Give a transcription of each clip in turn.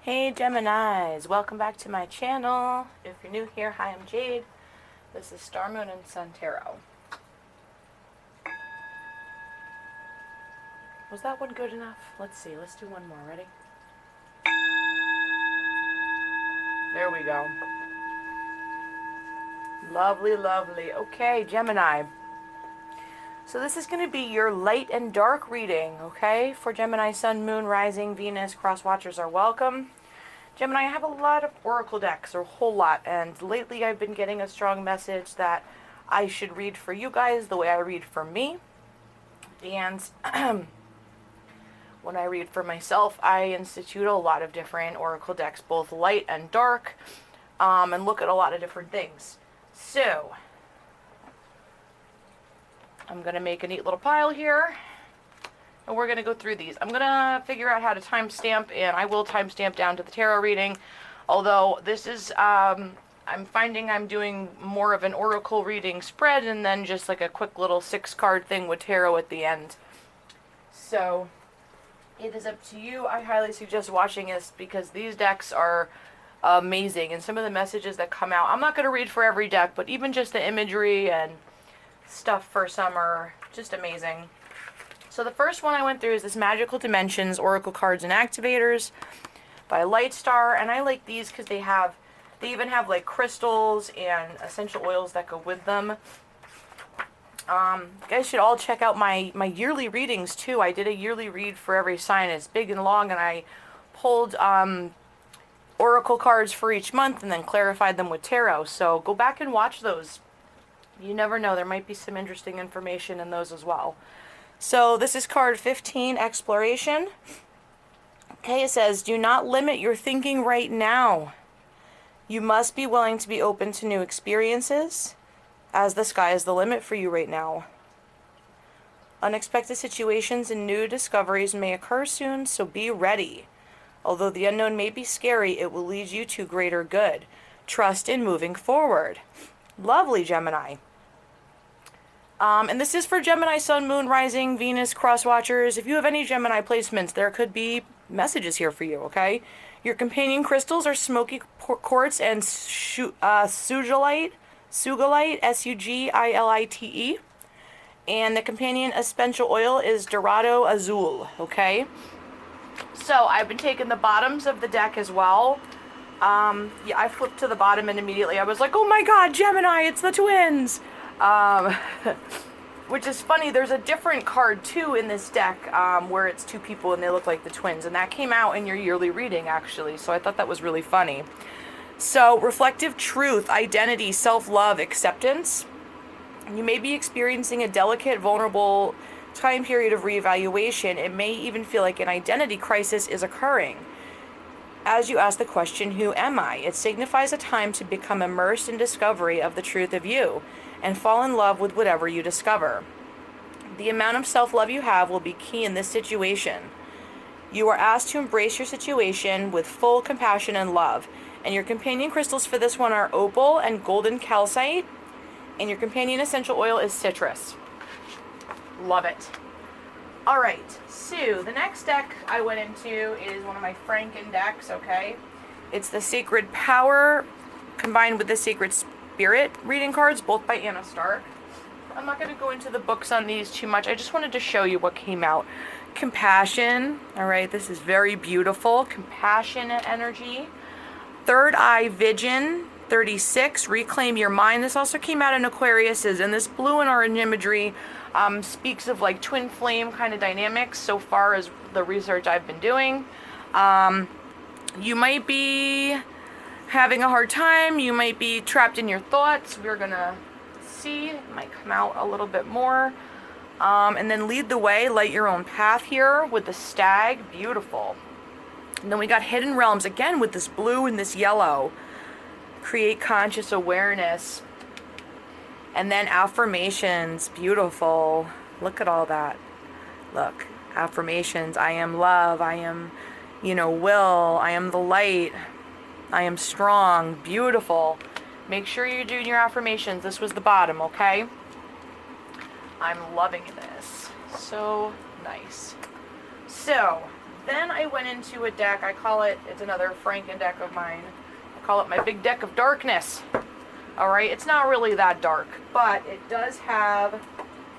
Hey Geminis, welcome back to my channel. If you're new here, hi, I'm Jade. This is Star, Moon, and Sun Tarot. Was that one good enough? Let's see, let's do one more. Ready? There we go. Lovely, lovely. Okay, Gemini. So this is going to be your light and dark reading, okay? For Gemini, Sun, Moon, Rising, Venus, Cross Watchers are welcome. Gemini, I have a lot of Oracle decks, or a whole lot, and lately I've been getting a strong message that I should read for you guys the way I read for me. And when I read for myself, I institute a lot of different Oracle decks, both light and dark, and look at a lot of different things. So I'm going to make a neat little pile here, and we're going to go through these. I'm going to figure out how to timestamp, and I will timestamp down to the tarot reading, although this is, I'm finding I'm doing more of an oracle reading spread, and then just like a quick little 6-card thing with tarot at the end. So it is up to you. I highly suggest watching this because these decks are amazing, and some of the messages that come out, I'm not going to read for every deck, but even just the imagery and stuff for summer, just amazing. So the first one I went through is this Magical Dimensions Oracle Cards and Activators by Lightstar, and I like these because they even have like crystals and essential oils that go with them. You guys should all check out my yearly readings too. I did a yearly read for every sign. It's big and long, and I pulled oracle cards for each month and then clarified them with tarot. So go back and watch those. You never know, there might be some interesting information in those as well. So this is card 15, Exploration. Okay, it says, do not limit your thinking right now. You must be willing to be open to new experiences, as the sky is the limit for you right now. Unexpected situations and new discoveries may occur soon, so be ready. Although the unknown may be scary, it will lead you to greater good. Trust in moving forward. Lovely, Gemini. And this is for Gemini, Sun, Moon, Rising, Venus, Cross Watchers. If you have any Gemini placements, there could be messages here for you, okay? Your companion crystals are smoky quartz and sugilite, Sugilite. And the companion essential oil is Dorado Azul, okay? So I've been taking the bottoms of the deck as well. Yeah, I flipped to the bottom and immediately I was like, oh my god, Gemini, it's the twins! Which is funny, there's a different card too in this deck where it's two people and they look like the twins, and that came out in your yearly reading actually, so I thought that was really funny. So, reflective truth, identity, self-love, acceptance. You may be experiencing a delicate, vulnerable time period of reevaluation. It may even feel like an identity crisis is occurring. As you ask the question, who am I? It signifies a time to become immersed in discovery of the truth of you and fall in love with whatever you discover. The amount of self-love you have will be key in this situation. You are asked to embrace your situation with full compassion and love. And your companion crystals for this one are opal and golden calcite. And your companion essential oil is citrus. Love it. Alright, so the next deck I went into is one of my Franken decks, okay? It's the Sacred Power combined with the Sacred Spirit reading cards, both by Anna Stark. I'm not going to go into the books on these too much. I just wanted to show you what came out. Compassion, alright, this is very beautiful. Compassionate energy. Third Eye Vision, 36, Reclaim Your Mind. This also came out in Aquarius's, and this blue and orange imagery speaks of like twin flame kind of dynamics so far as the research I've been doing. You might be having a hard time. You might be trapped in your thoughts. We're going to see. It might come out a little bit more. And then lead the way, light your own path here with the stag. Beautiful. And then we got Hidden Realms again with this blue and this yellow. Create conscious awareness. And then affirmations. Beautiful. Look at all that. Look. Affirmations. I am love. I am, will. I am the light. I am strong. Beautiful. Make sure you're doing your affirmations. This was the bottom, okay? I'm loving this. So nice. So, Then I went into a deck, it's another Franken deck of mine. I call it my big deck of darkness. Alright, it's not really that dark, but it does have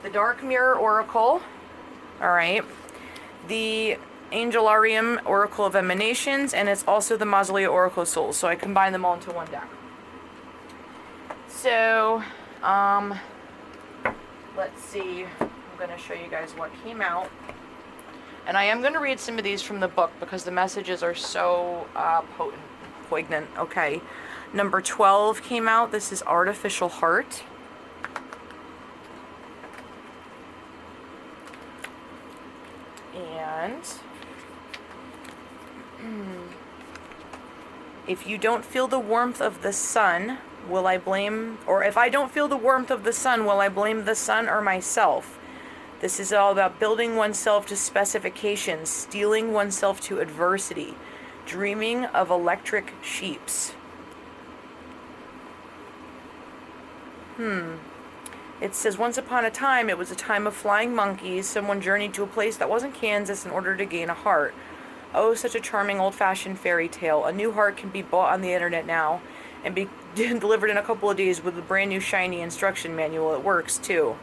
the Dark Mirror Oracle, alright, the Angelarium Oracle of Emanations, and it's also the Mausolea Oracle of Souls, so I combine them all into one deck. So, let's see, I'm going to show you guys what came out. And I am going to read some of these from the book because the messages are so poignant. Okay. Number 12 came out. This is Artificial Heart. And if you don't feel the warmth of the sun, will I blame, or if I don't feel the warmth of the sun, will I blame the sun or myself? This is all about building oneself to specifications, steeling oneself to adversity, dreaming of electric sheeps. It says, once upon a time, it was a time of flying monkeys. Someone journeyed to a place that wasn't Kansas in order to gain a heart. Oh, such a charming old-fashioned fairy tale. A new heart can be bought on the internet now and be delivered in a couple of days with a brand new shiny instruction manual. It works, too.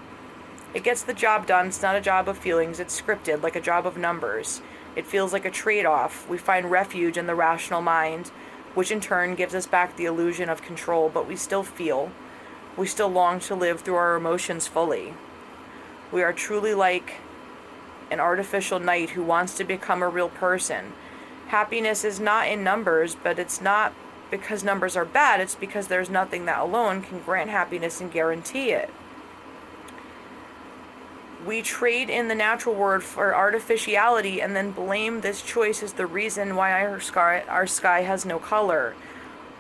It gets the job done. It's not a job of feelings. It's scripted, like a job of numbers. It feels like a trade-off. We find refuge in the rational mind, which in turn gives us back the illusion of control, but we still feel. We still long to live through our emotions fully. We are truly like an artificial knight who wants to become a real person. Happiness is not in numbers, but it's not because numbers are bad. It's because there's nothing that alone can grant happiness and guarantee it. We trade in the natural world for artificiality and then blame this choice as the reason why our sky has no color.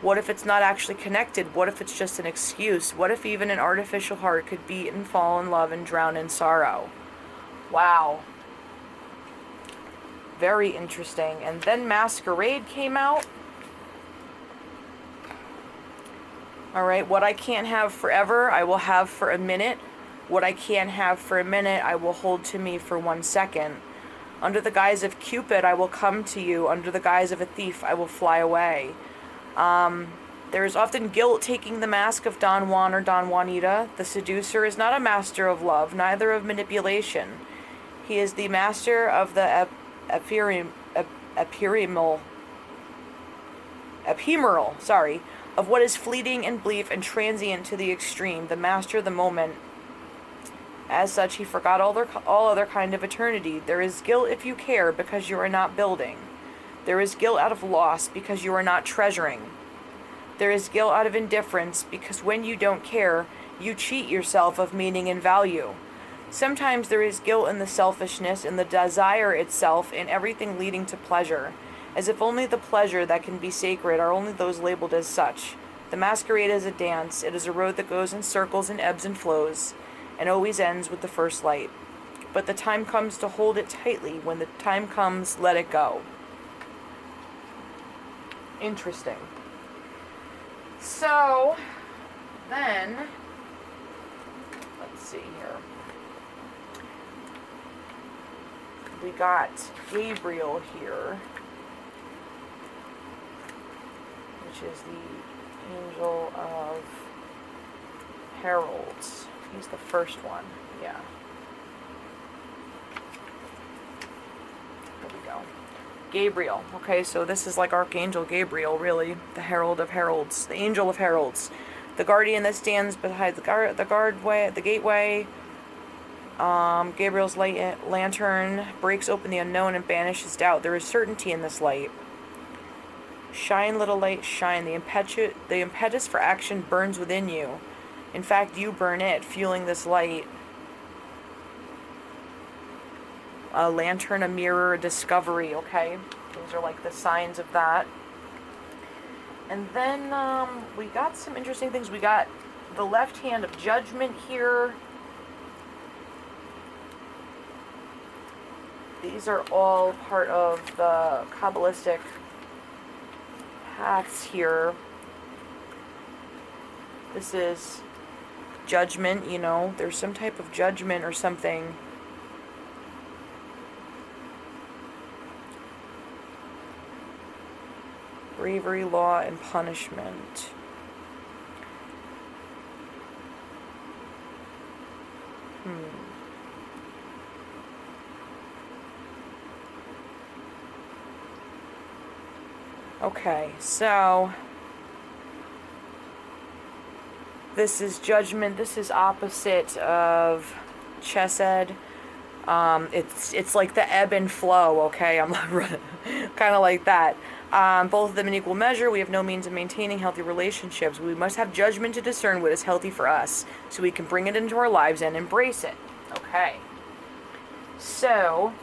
What if it's not actually connected? What if it's just an excuse? What if even an artificial heart could beat and fall in love and drown in sorrow? Wow. Very interesting. And then Masquerade came out. Alright, what I can't have forever, I will have for a minute. What I can't have for a minute, I will hold to me for 1 second. Under the guise of Cupid, I will come to you. Under the guise of a thief, I will fly away. There is often guilt taking the mask of Don Juan or Don Juanita. The seducer is not a master of love, neither of manipulation. He is the master of the ephemeral, of what is fleeting and brief and transient to the extreme, the master of the moment. As such, he forgot all other kind of eternity. There is guilt if you care because you are not building. There is guilt out of loss because you are not treasuring. There is guilt out of indifference because when you don't care, you cheat yourself of meaning and value. Sometimes there is guilt in the selfishness, in the desire itself, in everything leading to pleasure, as if only the pleasure that can be sacred are only those labeled as such. The masquerade is a dance. It is a road that goes in circles and ebbs and flows, and always ends with the first light. But the time comes to hold it tightly. When the time comes, let it go. Interesting. So, then, let's see here. We got Gabriel here, which is the Angel of Heralds. He's the first one, yeah. There we go. Gabriel. Okay, so this is like Archangel Gabriel, really. The Herald of Heralds. The Angel of Heralds. The guardian that stands beside the gateway. Gabriel's lantern breaks open the unknown and banishes doubt. There is certainty in this light. Shine, little light, shine. The impetus for action burns within you. In fact, you burn it, fueling this light. A lantern, a mirror, a discovery, okay? Those are like the signs of that. And then we got some interesting things. We got the left hand of judgment here. These are all part of the Kabbalistic paths here. This is judgment, you know. There's some type of judgment or something. Bravery, law, and punishment. Okay, so this is judgment. This is opposite of chesed. It's like the ebb and flow, okay? I'm kind of like that. Both of them in equal measure. We have no means of maintaining healthy relationships. We must have judgment to discern what is healthy for us, so we can bring it into our lives and embrace it. Okay. So,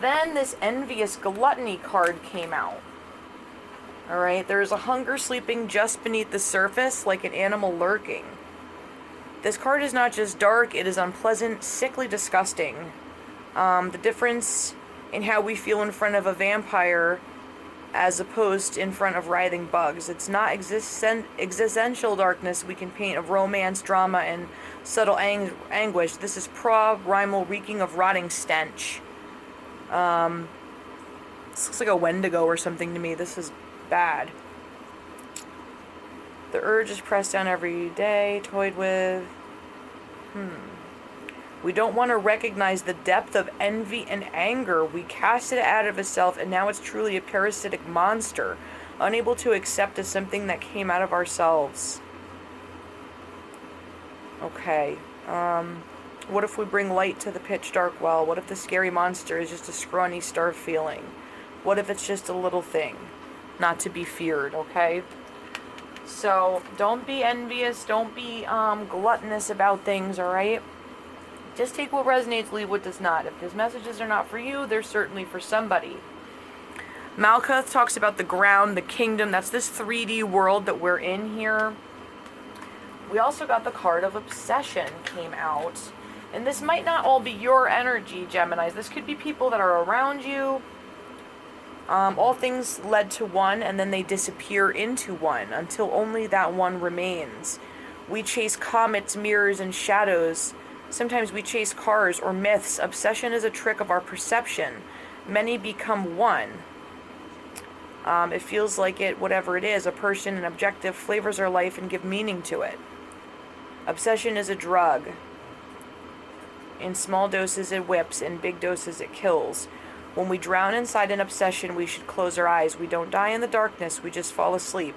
then this envious gluttony card came out. Alright, there is a hunger sleeping just beneath the surface, like an animal lurking. This card is not just dark, it is unpleasant, sickly disgusting. The difference in how we feel in front of a vampire as opposed to in front of writhing bugs. It's not existential darkness we can paint of romance, drama, and subtle anguish. This is primal reeking of rotting stench. This looks like a Wendigo or something to me. This is bad. The urge is pressed down every day, toyed with. We don't want to recognize the depth of envy and anger. We cast it out of itself, and now it's truly a parasitic monster, unable to accept as something that came out of ourselves. Okay. What if we bring light to the pitch dark well? What if the scary monster is just a scrawny, starved feeling? What if it's just a little thing, not to be feared, okay? So, don't be envious, don't be gluttonous about things, alright? Just take what resonates, leave what does not. If these messages are not for you, they're certainly for somebody. Malkuth talks about the ground, the kingdom. That's this 3D world that we're in here. We also got the card of obsession came out. And this might not all be your energy, Geminis. This could be people that are around you. All things led to one, and then they disappear into one until only that one remains. We chase comets, mirrors, and shadows. Sometimes we chase cars or myths. Obsession is a trick of our perception. Many become one. It feels like it, whatever it is, a person, an objective, flavors our life and give meaning to it. Obsession is a drug. In small doses it whips, in big doses it kills. When we drown inside an obsession, we should close our eyes. We don't die in the darkness, we just fall asleep.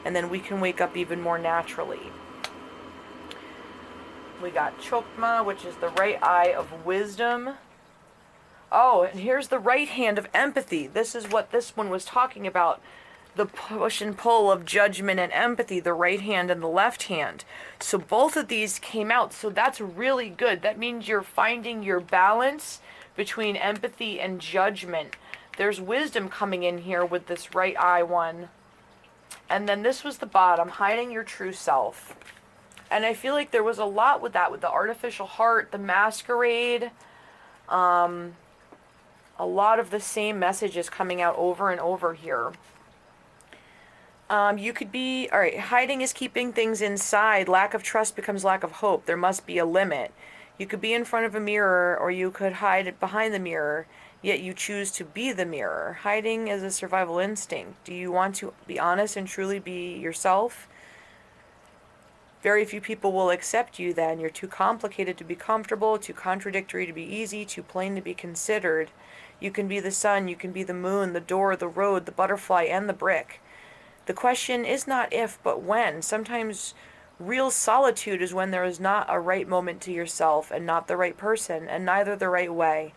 And then we can wake up even more naturally. We got Chokma, which is the right eye of wisdom. Oh, and here's the right hand of empathy. This is what this one was talking about. The push and pull of judgment and empathy, the right hand and the left hand. So both of these came out, so that's really good. That means you're finding your balance between empathy and judgment. There's wisdom coming in here with this right eye one. And then this was the bottom, hiding your true self. And I feel like there was a lot with that, with the artificial heart, the masquerade. A lot of the same messages coming out over and over here. You could be, all right, hiding is keeping things inside. Lack of trust becomes lack of hope. There must be a limit. You could be in front of a mirror, or you could hide behind the mirror, yet you choose to be the mirror. Hiding is a survival instinct. Do you want to be honest and truly be yourself? Very few people will accept you then. You're too complicated to be comfortable, too contradictory to be easy, too plain to be considered. You can be the sun, you can be the moon, the door, the road, the butterfly, and the brick. The question is not if, but when. Sometimes real solitude is when there is not a right moment to yourself, and not the right person, and neither the right way.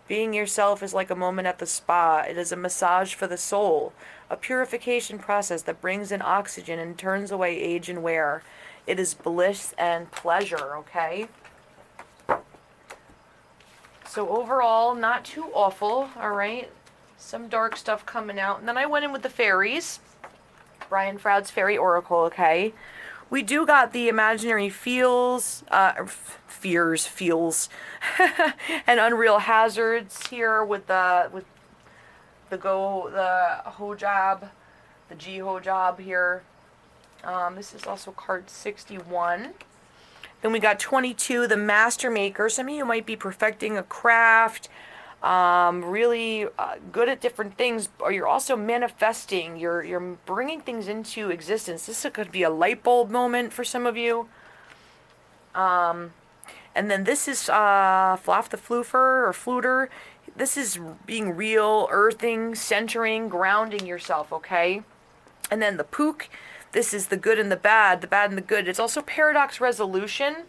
Being yourself is like a moment at the spa. It is a massage for the soul, a purification process that brings in oxygen and turns away age and wear. It is bliss and pleasure, okay? So overall, not too awful, all right? Some dark stuff coming out. And then I went in with the fairies. Brian Froud's Fairy Oracle, okay? We do got the imaginary feels, feels, and unreal hazards here with the hojab, the G hojab here. This is also card 61. Then we got 22, the Master Maker. Some of you might be perfecting a craft. really good at different things, or you're also manifesting. You're bringing things into existence. This could be a light bulb moment for some of you. And then this is Flaf the Floofer or Fluter. This is being real, earthing, centering, grounding yourself, okay? And then the Pook, this is the good and the bad and the good. It's also paradox resolution.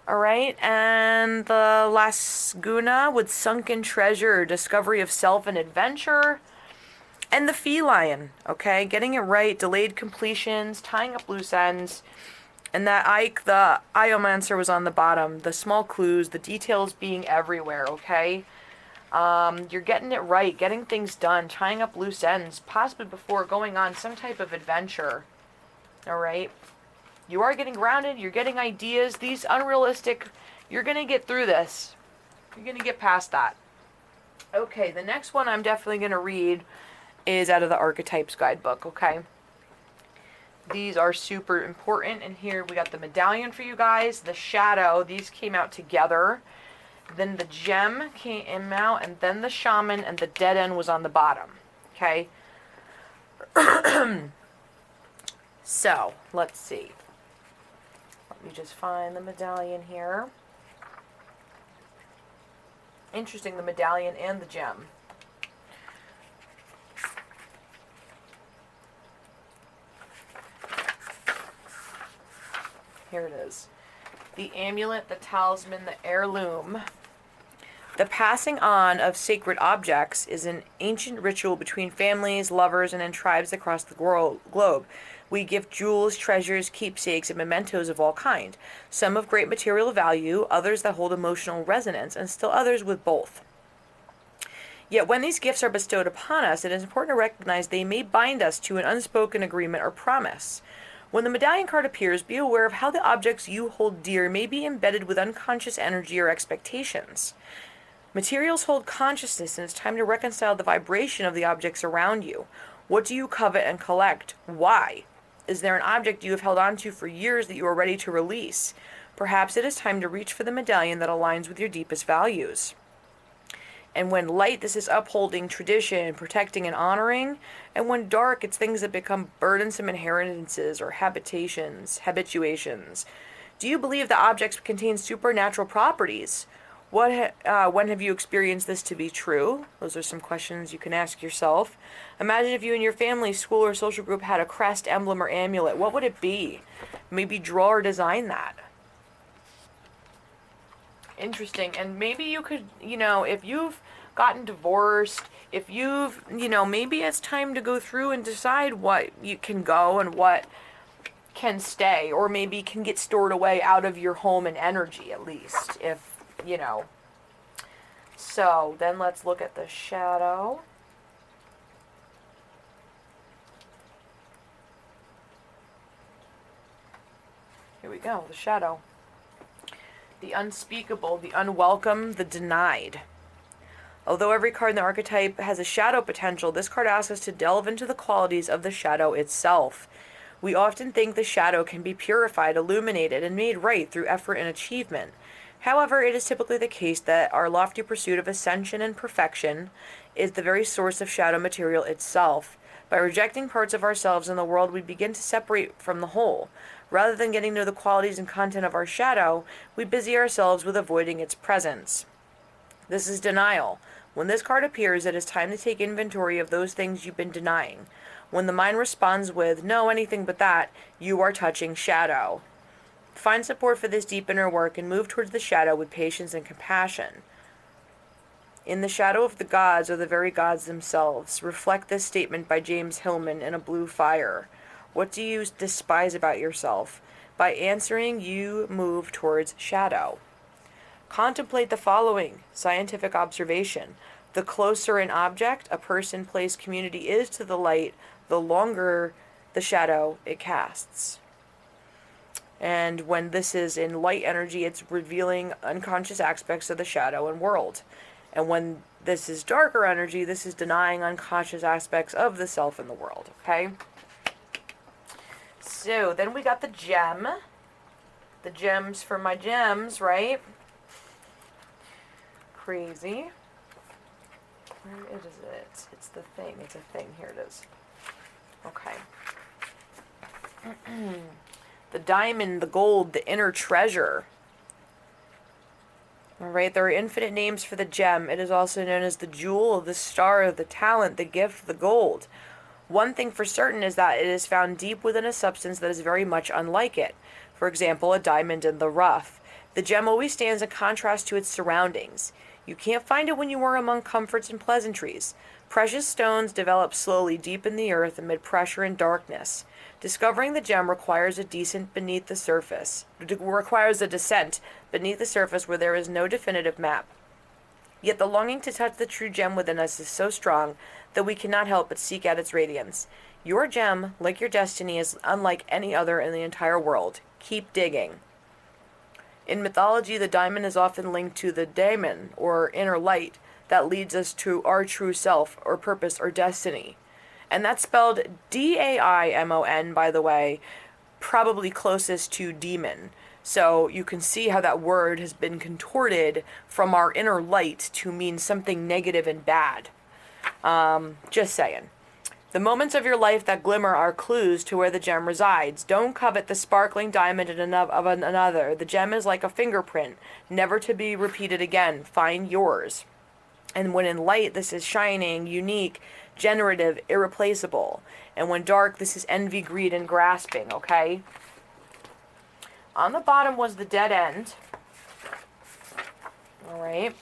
All right, and the last Guna with sunken treasure, discovery of self and adventure. And the feline, okay? Getting it right, delayed completions, tying up loose ends. And that Ike, the Iomancer, was on the bottom. The small clues, the details being everywhere, okay? You're getting it right, getting things done, tying up loose ends, possibly before going on some type of adventure. All right? You are getting grounded. You're getting ideas. These unrealistic, you're going to get through this. You're going to get past that. Okay, the next one I'm definitely going to read is out of the Archetypes guidebook, okay? These are super important. And here we got the medallion for you guys. The shadow. These came out together. Then the gem came out. And then the shaman. And the dead end was on the bottom. Okay. So, let's see. Let me just find the medallion here. Interesting, the medallion and the gem. Here it is. The amulet, the talisman, the heirloom. The passing on of sacred objects is an ancient ritual between families, lovers, and in tribes across the globe. We give jewels, treasures, keepsakes, and mementos of all kind. Some of great material value, others that hold emotional resonance, and still others with both. Yet when these gifts are bestowed upon us, it is important to recognize they may bind us to an unspoken agreement or promise. When the medallion card appears, be aware of how the objects you hold dear may be embedded with unconscious energy or expectations. Materials hold consciousness, and it's time to reconcile the vibration of the objects around you. What do you covet and collect? Why? Is there an object you have held on to for years that you are ready to release? Perhaps it is time to reach for the medallion that aligns with your deepest values. And when light, this is upholding tradition, protecting and honoring. And when dark, it's things that become burdensome inheritances or habitations, habituations. Do you believe the objects contain supernatural properties? When have you experienced this to be true? Those are some questions you can ask yourself. Imagine if you and your family, school, or social group had a crest, emblem, or amulet. What would it be? Maybe draw or design that. Interesting. And maybe you could, if you've gotten divorced, if you've, maybe it's time to go through and decide what you can go and what can stay, or maybe can get stored away out of your home and energy, at least, if, So then let's look at the shadow. Here we go, the shadow. The unspeakable, the unwelcome, the denied. Although every card in the archetype has a shadow potential, this card asks us to delve into the qualities of the shadow itself. We often think the shadow can be purified, illuminated, and made right through effort and achievement. However, it is typically the case that our lofty pursuit of ascension and perfection is the very source of shadow material itself. By rejecting parts of ourselves in the world, we begin to separate from the whole. Rather than getting to know the qualities and content of our shadow, we busy ourselves with avoiding its presence. This is denial. When this card appears, it is time to take inventory of those things you've been denying. When the mind responds with, no, anything but that, you are touching shadow. Find support for this deep inner work and move towards the shadow with patience and compassion. In the shadow of the gods are the very gods themselves. Reflect this statement by James Hillman in A Blue Fire. What do you despise about yourself? By answering, you move towards shadow. Contemplate the following scientific observation. The closer an object, a person, place, community is to the light, the longer the shadow it casts. And when this is in light energy, it's revealing unconscious aspects of the shadow and world. And when this is darker energy, this is denying unconscious aspects of the self and the world, okay? So then we got the gem. The gems for my gems, right? crazy. Where is it? It's the thing. It's a thing. Here it is. Okay. The diamond, the gold, the inner treasure. All right, there are infinite names for the gem. It is also known as the jewel, the star, the talent, the gift, the gold. One thing for certain is that it is found deep within a substance that is very much unlike it. For example, a diamond in the rough. The gem always stands in contrast to its surroundings. You can't find it when you are among comforts and pleasantries. Precious stones develop slowly deep in the earth amid pressure and darkness. Discovering the gem requires a descent beneath the surface. Requires a descent beneath the surface where there is no definitive map. Yet the longing to touch the true gem within us is so strong that we cannot help but seek out its radiance. Your gem, like your destiny, is unlike any other in the entire world. Keep digging. In mythology, the diamond is often linked to the daemon, or inner light, that leads us to our true self, or purpose, or destiny. And that's spelled D-A-I-M-O-N, by the way, probably closest to demon. So you can see how that word has been contorted from our inner light to mean something negative and bad. Just saying. The moments of your life that glimmer are clues to where the gem resides. Don't covet the sparkling diamond of another. The gem is like a fingerprint, never to be repeated again. Find yours. And when in light, this is shining, unique, generative, irreplaceable. And when dark, this is envy, greed, and grasping, okay? On the bottom was the dead end. All right.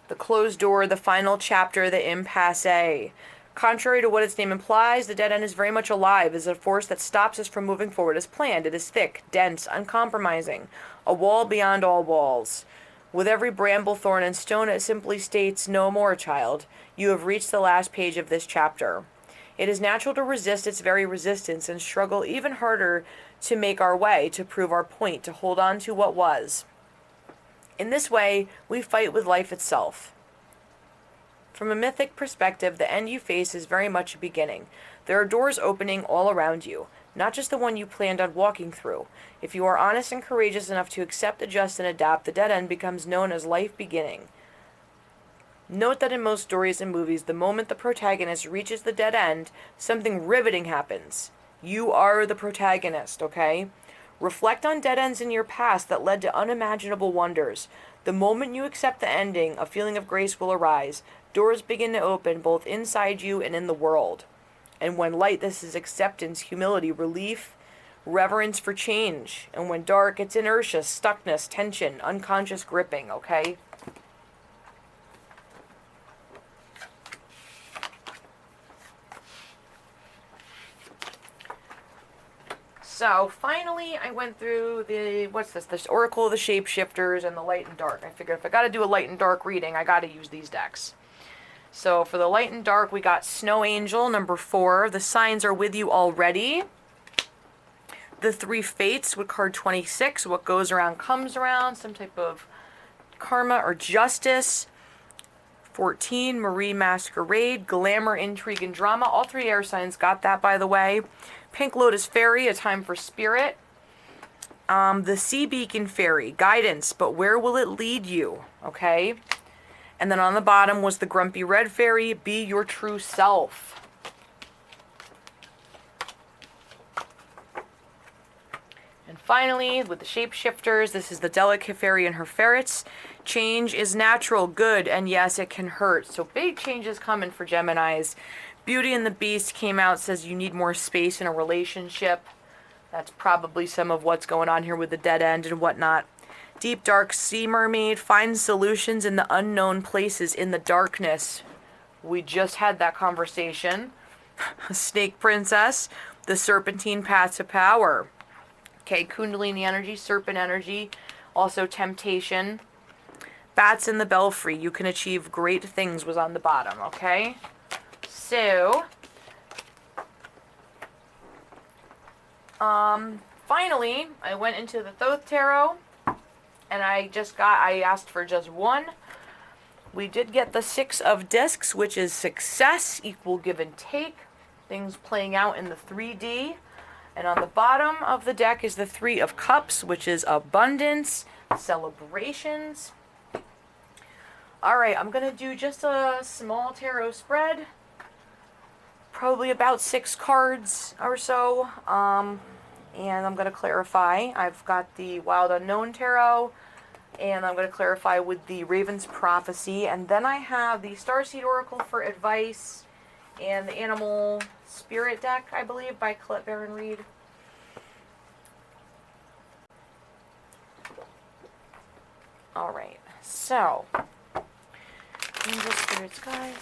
The closed door, the final chapter, the impasse. Contrary to what its name implies, the dead end is very much alive. It is a force that stops us from moving forward as planned. It is thick, dense, uncompromising, a wall beyond all walls. With every bramble, thorn, and stone, it simply states, "No more, child. You have reached the last page of this chapter." It is natural to resist its very resistance and struggle even harder to make our way, to prove our point, to hold on to what was. In this way, we fight with life itself. From a mythic perspective, the end you face is very much a beginning. There are doors opening all around you, not just the one you planned on walking through. If you are honest and courageous enough to accept, adjust, and adapt, the dead end becomes known as life beginning. Note that in most stories and movies, the moment the protagonist reaches the dead end, something riveting happens. You are the protagonist, okay? Reflect on dead ends in your past that led to unimaginable wonders. The moment you accept the ending, a feeling of grace will arise. Doors begin to open both inside you and in the world. And when light, this is acceptance, humility, relief, reverence for change. And when dark, it's inertia, stuckness, tension, unconscious gripping, okay? So finally, I went through this Oracle of the Shapeshifters and the Light and Dark. I figured if I got to do a Light and Dark reading, I got to use these decks. So for the Light and Dark, we got Snow Angel, number 4. The signs are with you already. The 3 Fates with card 26. What goes around comes around. Some type of karma or justice. 14, Marie Masquerade, Glamour, Intrigue, and Drama. All 3 air signs got that, by the way. Pink Lotus Fairy, A Time for Spirit. The Sea Beacon Fairy, Guidance, but where will it lead you? Okay. And then on the bottom was the Grumpy Red Fairy, Be Your True Self. And finally, with the Shapeshifters, this is the Delicate Fairy and her ferrets. Change is natural, good, and yes, it can hurt. So big changes coming for Geminis. Beauty and the Beast came out, says you need more space in a relationship. That's probably some of what's going on here with the dead end and whatnot. Deep Dark Sea Mermaid, find solutions in the unknown places in the darkness. We just had that conversation. Snake Princess, the Serpentine Path to Power. Okay, Kundalini energy, serpent energy, also temptation. Bats in the Belfry, you can achieve great things was on the bottom, okay? So, finally, I went into the Thoth Tarot, and I asked for just one. We did get the 6 of Discs, which is success, equal give and take, things playing out in the 3D. And on the bottom of the deck is the 3 of Cups, which is abundance, celebrations. Alright, I'm going to do just a small tarot spread. Probably about 6 cards or so. And I'm going to clarify. I've got the Wild Unknown Tarot, and I'm going to clarify with the Raven's Prophecy. And then I have the Starseed Oracle for advice, and the Animal Spirit Deck, I believe, by Colette Baron Reed. Alright, so angels, spirits, guides,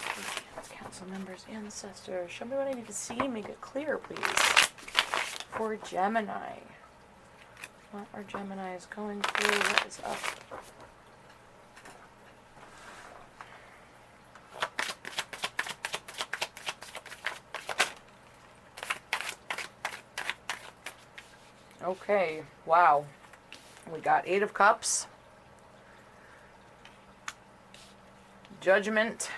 council members, ancestors. Show me what I need to see. Make it clear, please. For Gemini. What are Geminis going through? What is up? Okay, wow. We got 8 of Cups. Judgment.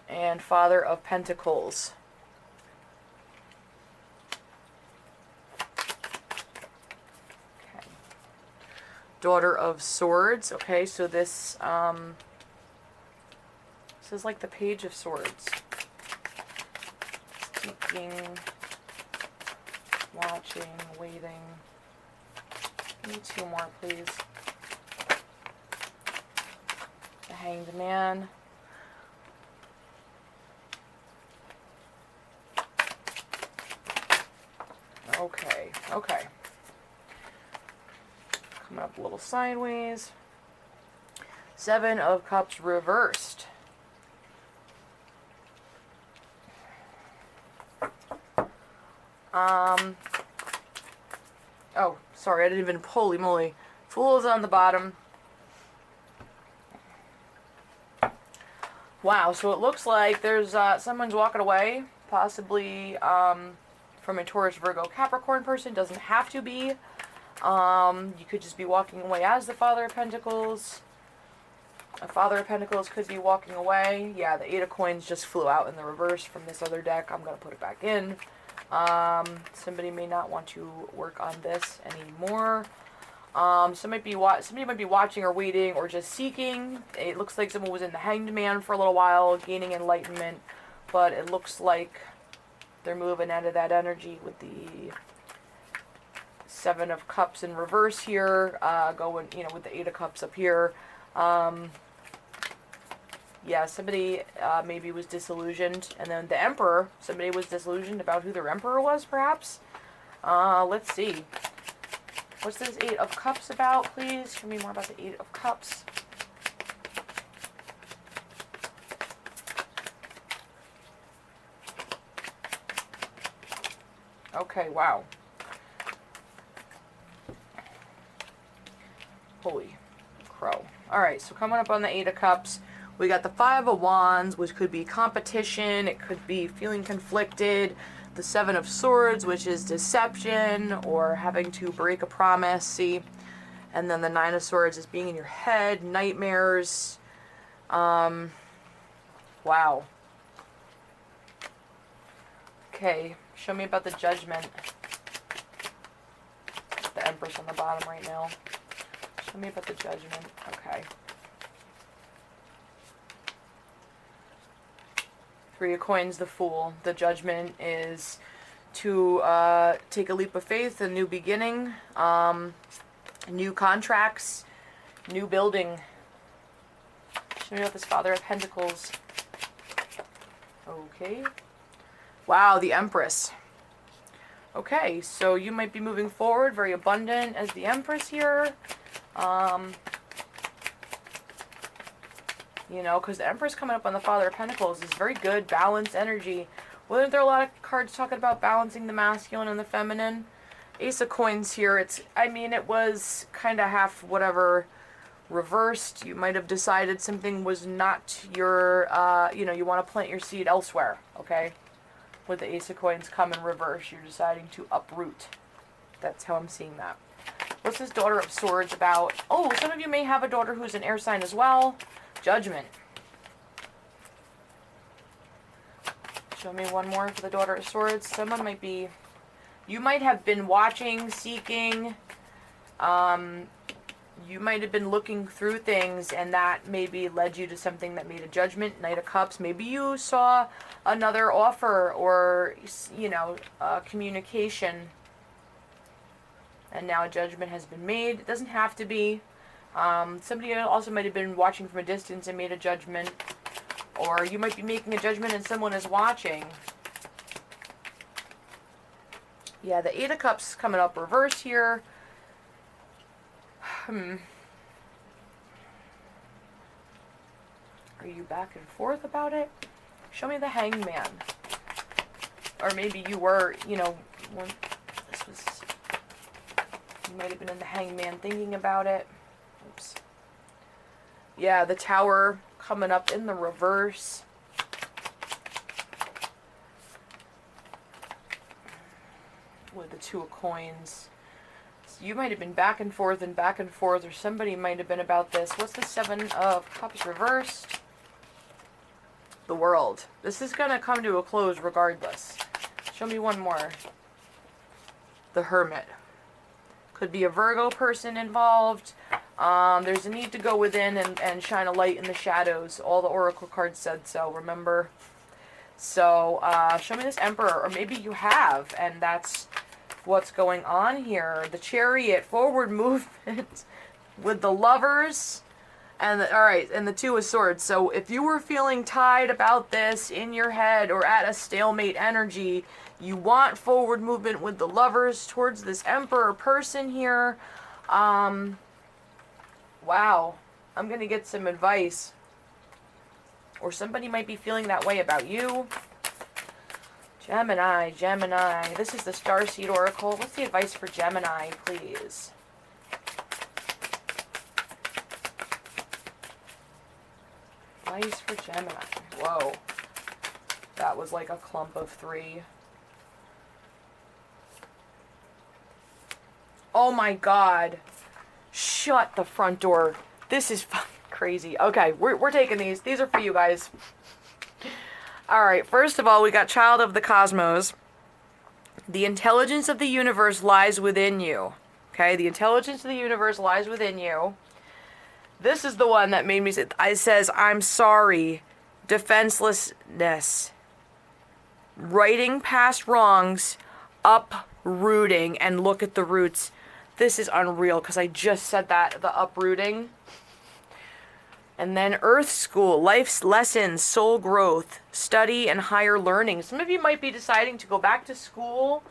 And Father of Pentacles. Okay. Daughter of Swords. Okay, so this is like the Page of Swords. Seeking, watching, waiting. Give me 2 more, please. The Hanged Man. Okay, okay. Coming up a little sideways. 7 of Cups reversed. Oh, sorry, I didn't even, holy moly. Fool's on the bottom. Wow, so it looks like there's someone's walking away, possibly from a Taurus, Virgo, Capricorn person. Doesn't have to be. You could just be walking away as the Father of Pentacles. A Father of Pentacles could be walking away. Yeah, the 8 of Coins just flew out in the reverse from this other deck. I'm going to put it back in. Somebody may not want to work on this anymore. Somebody might be watching or waiting or just seeking. It looks like someone was in the Hanged Man for a little while, gaining enlightenment, but it looks like they're moving out of that energy with the 7 of Cups in reverse here, going, with the 8 of Cups up here. Yeah, somebody maybe was disillusioned, and then the Emperor, somebody was disillusioned about who their Emperor was, perhaps. Let's see. What's this 8 of Cups about, please? Show me more about the 8 of Cups. Okay, wow. Holy crow. Alright, so coming up on the 8 of Cups, we got the 5 of Wands, which could be competition, it could be feeling conflicted. The 7 of Swords, which is deception or having to break a promise, see? And then the 9 of Swords is being in your head, nightmares. Wow. Okay, show me about the Judgment. The Empress on the bottom right now. Show me about the Judgment. Okay. 3 of Coins, the Fool. The Judgment is to take a leap of faith, a new beginning, new contracts, new building. Show me about this Father of Pentacles. Okay. Wow, the Empress. Okay, so you might be moving forward, very abundant as the Empress here. Because the Empress coming up on the Father of Pentacles is very good, balanced energy. Wasn't there a lot of cards talking about balancing the masculine and the feminine? Ace of Coins here, it was kind of half whatever reversed. You might have decided something was not your, you want to plant your seed elsewhere, okay? With the Ace of Coins come in reverse, you're deciding to uproot. That's how I'm seeing that. What's this Daughter of Swords about? Oh, some of you may have a daughter who's an air sign as well. Judgment. Show me one more for the Daughter of Swords. You might have been watching, seeking, You might have been looking through things and that maybe led you to something that made a judgment. Knight of Cups. Maybe you saw another offer or, you know, communication, and now a judgment has been made. It doesn't have to be. Somebody also might have been watching from a distance and made a judgment. Or you might be making a judgment and someone is watching. Yeah, the Eight of Cups coming up reverse here. Are you back and forth about it? Show me the Hangman. Or maybe you were, you know, when this was, you might have been in the Hangman thinking about it. Oops. Yeah, the Tower coming up in the reverse. With the Two of Coins. So you might have been back and forth, or somebody might have been about this. What's the Seven of Cups reversed? The World. This is going to come to a close regardless. Show me one more. The Hermit. Could be a Virgo person involved. There's a need to go within and shine a light in the shadows. All the Oracle cards said so, remember? So, show me this Emperor. Or maybe you have, and that's what's going on here. The Chariot, forward movement with the Lovers. And alright, and the Two of Swords. So if you were feeling tied about this in your head or at a stalemate energy, you want forward movement with the Lovers towards this Emperor person here. Wow. I'm going to get some advice. Or somebody might be feeling that way about you. Gemini, Gemini. This is the Starseed Oracle. What's the advice for Gemini, please? Advice for Gemini. Whoa. That was like a clump of 3. Oh my god. Shut the front door. This is fucking crazy. Okay, we're taking these. These are for you guys. Alright, first of all, we got Child of the Cosmos. The intelligence of the universe lies within you. Okay, the intelligence of the universe lies within you. This is the one that made me say, it says, I'm sorry, defenselessness, righting past wrongs, uprooting, and look at the roots. This is unreal, because I just said that, the uprooting. And then Earth School, life's lessons, soul growth, study, and higher learning. Some of you might be deciding to go back to school,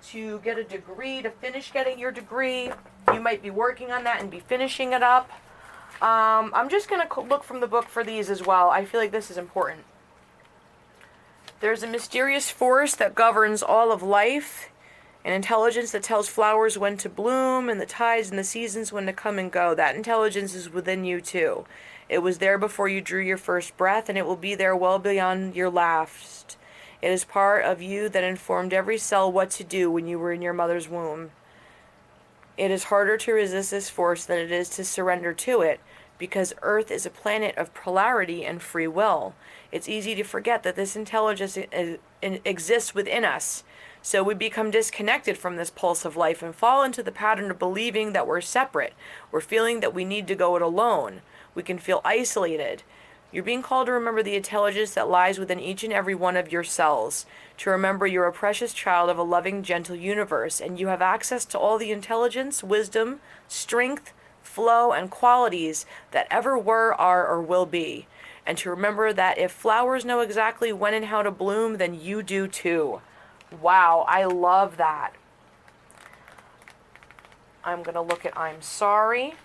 to get a degree, to finish getting your degree. You might be working on that and be finishing it up. I'm just going to look from the book for these as well. I feel like this is important. There's a mysterious force that governs all of life, an intelligence that tells flowers when to bloom, and the tides and the seasons when to come and go. That intelligence is within you too. It was there before you drew your first breath, and it will be there well beyond your last. It is part of you that informed every cell what to do when you were in your mother's womb. It is harder to resist this force than it is to surrender to it, because Earth is a planet of polarity and free will. It's easy to forget that this intelligence exists within us. So we become disconnected from this pulse of life and fall into the pattern of believing that we're separate. We're feeling that we need to go it alone. We can feel isolated. You're being called to remember the intelligence that lies within each and every one of your cells, to remember you're a precious child of a loving, gentle universe, and you have access to all the intelligence, wisdom, strength, flow, and qualities that ever were, are, or will be. And to remember that if flowers know exactly when and how to bloom, then you do too. Wow, I love that. I'm going to look at I'm sorry.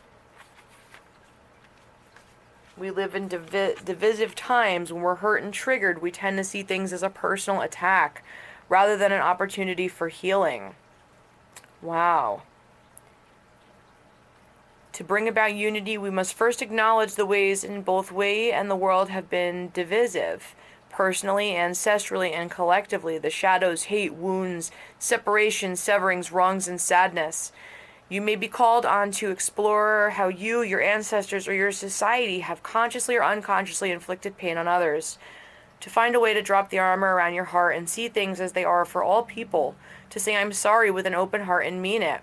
We live in divisive times. When we're hurt and triggered, we tend to see things as a personal attack rather than an opportunity for healing. Wow. To bring about unity, we must first acknowledge the ways in both we and the world have been divisive. Personally, ancestrally, and collectively, the shadows, hate, wounds, separation, severings, wrongs, and sadness. You may be called on to explore how you, your ancestors, or your society have consciously or unconsciously inflicted pain on others. To find a way to drop the armor around your heart and see things as they are for all people. To say I'm sorry with an open heart and mean it.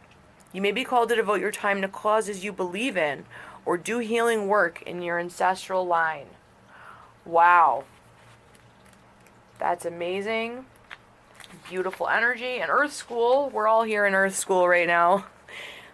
You may be called to devote your time to causes you believe in or do healing work in your ancestral line. Wow. That's amazing. Beautiful energy. And Earth School, we're all here in Earth School right now.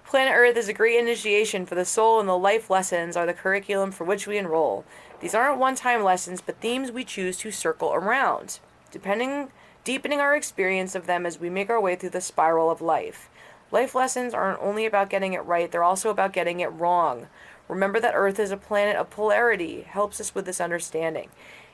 Planet Earth is a great initiation for the soul, and the life lessons are the curriculum for which we enroll. These aren't one-time lessons, but themes we choose to circle around, deepening our experience of them as we make our way through the spiral of life. Life lessons aren't only about getting it right, they're also about getting it wrong. Remember that Earth is a planet of polarity, helps us with this understanding.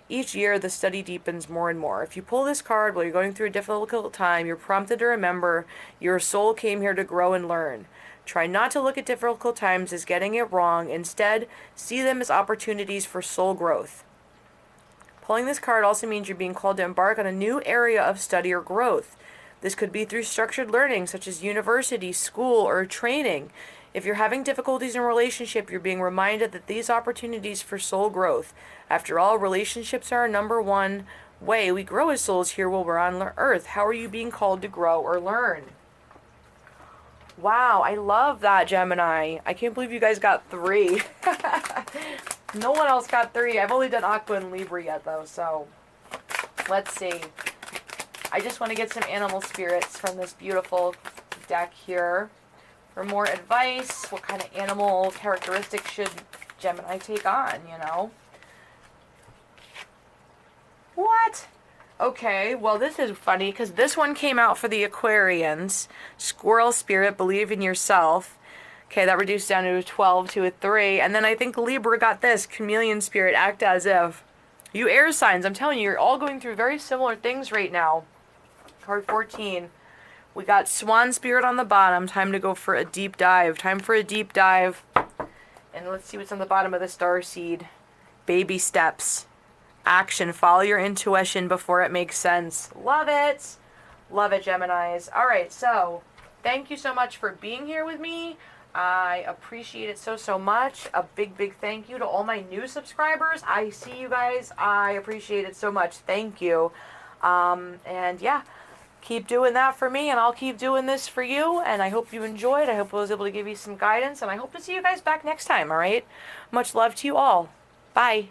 Each year, the study deepens more and more. If you pull this card while you're going through a difficult time, you're prompted to remember your soul came here to grow and learn. Try not to look at difficult times as getting it wrong. Instead, see them as opportunities for soul growth. Pulling this card also means you're being called to embark on a new area of study or growth. This could be through structured learning, such as university, school, or training. If you're having difficulties in a relationship, you're being reminded that these opportunities for soul growth. After all, relationships are our number one way we grow as souls here while we're on Earth. How are you being called to grow or learn? Wow, I love that, Gemini. I can't believe you guys got 3. No one else got 3. I've only done Aqua and Libra yet, though, so let's see. I just want to get some animal spirits from this beautiful deck here. For more advice, what kind of animal characteristics should Gemini take on, you know? What? Okay, well, this is funny because this one came out for the Aquarians. Squirrel spirit, believe in yourself. Okay, that reduced down to a 12 to a 3. And then I think Libra got this, chameleon spirit, act as if. You air signs, I'm telling you, you're all going through very similar things right now. Card 14. We got swan spirit on the bottom. Time to go for a deep dive. Time for a deep dive. And let's see what's on the bottom of the star seed. Baby steps. Action. Follow your intuition before it makes sense. Love it. Love it, Geminis. All right, so thank you so much for being here with me. I appreciate it so much. A big thank you to all my new subscribers. I see you guys. I appreciate it so much. Thank you. And yeah, keep doing that for me, and I'll keep doing this for you. And I hope you enjoyed. I hope I was able to give you some guidance, and I hope to see you guys back next time, all right? Much love to you all. Bye.